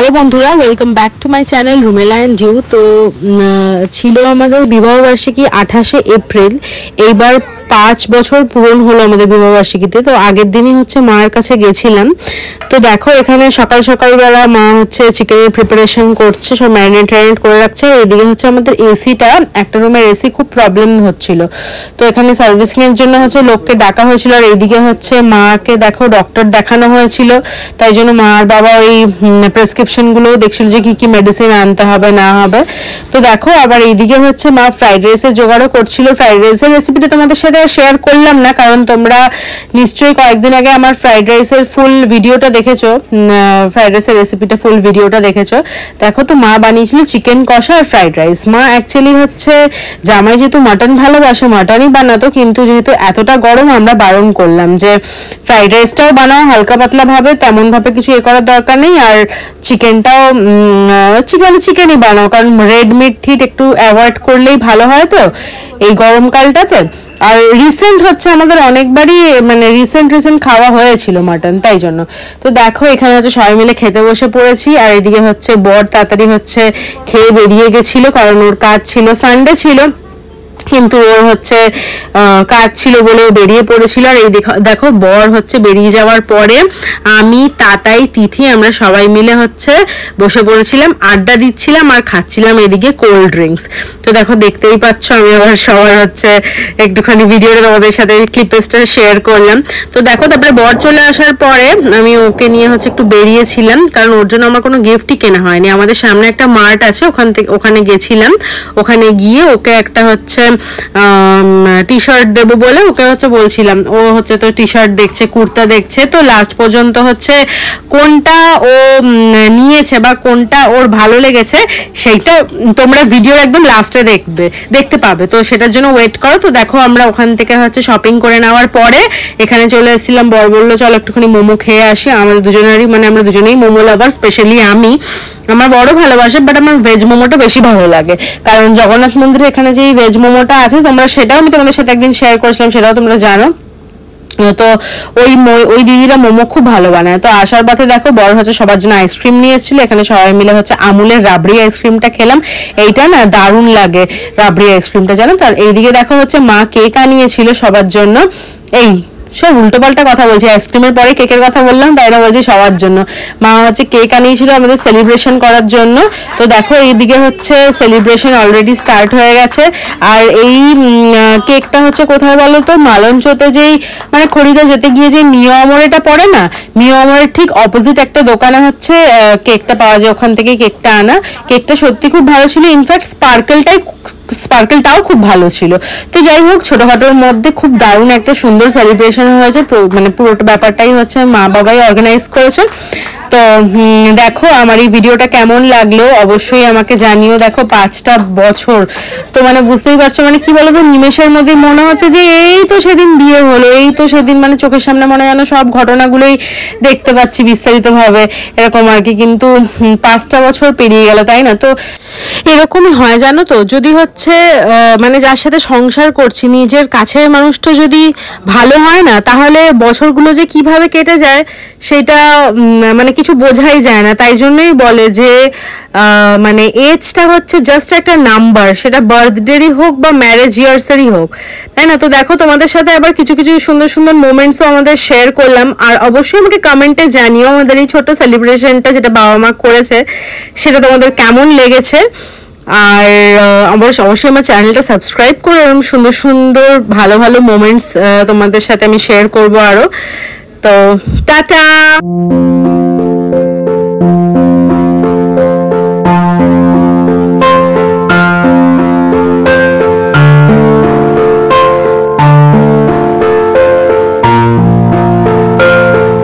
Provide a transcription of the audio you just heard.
Hello বন্ধুরা, welcome back to my channel Rumela and you. তো ছিল আমাদের বিবাহবার্ষিকী 28শে এপ্রিল। এইবার 5 বছর পূরণ হলো আমাদের বিবাহবার্ষিকীতে। তো আগের দিনই হচ্ছে মায়ের কাছে গেছিলাম। তো দেখো এখানে সকাল সকালবেলা মা হচ্ছে চিকেনের প্রিপারেশন করছে, সব ম্যারিনেট করে রাখছে। এইদিকে হচ্ছে আমাদের এসিটা, একটা রুমের এসি খুব প্রবলেম হচ্ছিল, তো এখানে সার্ভিসিং এর জন্য হচ্ছে লোককে ডাকা হয়েছিল। আর এইদিকে হচ্ছে মাকে দেখো ডক্টর দেখানো হয়েছিল, তাই জন্য মা আর বাবা ওই প্রেসক্রিপশন গুলো দেখছিল যে কি কি মেডিসিন আনতে হবে না হবে। তো দেখো আবার এইদিকে হচ্ছে মা ফ্রাইড রাইসের জোগাড়ও করছিল। ফ্রাইড রাইসের রেসিপিটা তোমাদের সাথে শেয়ার করলাম না, কারণ তোমরা নিশ্চয়ই কয়েকদিন আগে আমার ফ্রাইড রাইসের ফুল ভিডিওটা দেখেছো, ফ্রাইড রাইসের রেসিপিটা ফুল ভিডিওটা দেখেছো। দেখো তো মা বানিয়েছিল চিকেন কষা আর ফ্রাইড রাইস। মা অ্যাকচুয়ালি হচ্ছে জামাই যেহেতু মাটন ভালোবাসে মাটনই বানাতো, কিন্তু যেহেতু এতটা গরম আমরা বারণ করলাম যে ফ্রাইড রাইসটাও বানাও হালকা পাতলা ভাবে, তেমন ভাবে কিছু করার দরকার নেই। আর চিকেনটাও চিকেনই বানাও, কারণ রেড মিট ঠিক একটু অ্যাভয়েড করলেই ভালো হয় তো এই গরমকালটাতে। আর রিসেন্ট হচ্ছে আমাদের অনেকবারই মানে রিসেন্ট খাওয়া হয়েছিল মাটন, তাই জন্য। তো দেখো এখানে হচ্ছে সবাই মিলে খেতে বসে পড়েছি। আর এদিকে হচ্ছে বর তাড়াতাড়ি হচ্ছে খেয়ে বেরিয়ে গেছিল, কারণ ওর কাজ ছিল, সানডে ছিল, কিন্তু ওর হচ্ছে কাজ ছিল বলে বেরিয়ে পড়েছিল। আর এই দেখো বর হচ্ছে বেরিয়ে যাওয়ার পরে আমি, তাতাই, তিথি আমরা সবাই মিলে হচ্ছে বসে পড়েছিলাম, আড্ডা দিচ্ছিলাম আর খাচ্ছিলাম এদিকে কোল্ড ড্রিঙ্কস। তো দেখো দেখতেই পাচ্ছ আমি আবার সবার হচ্ছে একটুখানি ভিডিওটা তোমাদের সাথে ক্লিপেসটা শেয়ার করলাম। তো দেখো তারপরে বর চলে আসার পরে আমি ওকে নিয়ে হচ্ছে একটু বেরিয়েছিলাম, কারণ ওর জন্য আমার কোনো গিফটই কেনা হয়নি। আমাদের সামনে একটা মার্ট আছে, ওখানে গেছিলাম। ওখানে গিয়ে ওকে একটা হচ্ছে টি শার্ট দেবো বলে ওকে হচ্ছে বলছিলাম, ও হচ্ছে তো টি শার্ট দেখছে, কুর্তা দেখছে। তো লাস্ট পর্যন্ত হচ্ছে কোনটা ও নিয়েছে বা কোনটা ওর ভালো লেগেছে সেইটা তোমরা ভিডিওর একদম লাস্টে দেখতে পাবে, তো সেটার জন্য ওয়েট করো। তো দেখো আমরা ওখান থেকে হচ্ছে শপিং করে নেওয়ার পরে এখানে চলে এসেছিলাম। বর বললো চলো একটুখানি মোমো খেয়ে আসি। আমাদের দুজনেরই মানে আমরা দুজনেই মোমো লাভার, স্পেশালি আমার বড় ভালোবাসে, বাট আমার ভেজ মোমোটা বেশি ভালো লাগে, কারণ জগন্নাথ মন্দিরে এখানে যে ভেজ মোমোটা আছে তোমরা সেটাও আমি তোমাদের সাথে একদিন শেয়ার করেছিলাম, সেটাও তোমরা জানো। তো ওই দিদিরা মোমো খুব ভালো বানায়। তো আসার পথে দেখো বড় হচ্ছে সবার জন্য আইসক্রিম নিয়ে এসেছিল। এখানে সবাই মিলে হচ্ছে আমুলের রাবড়ি আইসক্রিমটা খেলাম। এইটা না দারুণ লাগে রাবড়ি আইসক্রিমটা, জানো তো। আর এইদিকে দেখো হচ্ছে মা কেক আনিয়েছিল সবার জন্য। এই সব উল্টো পাল্টা কথা বলছি, আইসক্রিমের পরে কেকের কথা বললাম, তাই না বলছি সবার জন্য। মা হচ্ছে কেক আনিয়েছিল আমাদের সেলিব্রেশন করার জন্য। তো দেখো এইদিকে হচ্ছে সেলিব্রেশন অলরেডি স্টার্ট হয়ে গেছে। আর এই কেকটা হচ্ছে কোথায় বলো তো, মালঞ্চতে যেই মানে খরিদা যেতে গিয়ে যে মিও আমরেটা পড়ে না, মিও আমরের ঠিক অপোজিট একটা দোকানে হচ্ছে কেকটা পাওয়া যায়, ওখান থেকে কেকটা আনা। কেকটা সত্যি খুব ভালো ছিল, ইনফ্যাক্ট স্পার্কেলটাও খুব ভালো ছিল। তো যাই হোক ছোটখাটোর মধ্যে খুব দারুণ একটা সুন্দর সেলিব্রেশন হয়েছে, মানে পুরোটা ব্যাপারটাই হচ্ছে মা বাবাই অর্গানাইজ করেছে। তো দেখো আমার এই ভিডিওটা কেমন লাগলো অবশ্যই আমাকে জানিও। দেখো 5টা বছর, তো মানে বুঝতেই পারছো মানে কি বলতো, নিমেষের মধ্যে মনে হচ্ছে যে এই তো সেদিন বিয়ে হলো, এই তো সেদিন মানে চোখের সামনে মনে যেন সব ঘটনাগুলোই দেখতে পাচ্ছি বিস্তারিত ভাবে, এরকম আর কি। কিন্তু 5টা বছর পেরিয়ে গেল, তাই না। তো এরকমই হয় জানো তো, যদি হচ্ছে মানে যার সাথে সংসার করছি নিজের কাছের মানুষটা যদি ভালো হয় না, তাহলে বছরগুলো যে কিভাবে কেটে যায় সেটা মানে কিছু বোঝাই যায় না। তাই জন্যই বলে যে মানে এজটা হচ্ছে জাস্ট একটা নাম্বার, সেটা বার্থডেরই হোক বা ম্যারেজ ইয়ার্সেরই হোক, তাই না। তো দেখো তোমাদের সাথে আবার কিছু কিছু সুন্দর সুন্দর মোমেন্টসও আমাদের শেয়ার করলাম। আর অবশ্যই আমাকে কমেন্টে জানিও আমাদের এই ছোট্ট সেলিব্রেশনটা যেটা বাবা মা করেছে সেটা তোমাদের কেমন লেগেছে। আর অবশ্যই আমার চ্যানেলটা সাবস্ক্রাইব করে এরকম সুন্দর সুন্দর ভালো ভালো মোমেন্টস তোমাদের সাথে আমি শেয়ার করবো আরো। তো টাটা।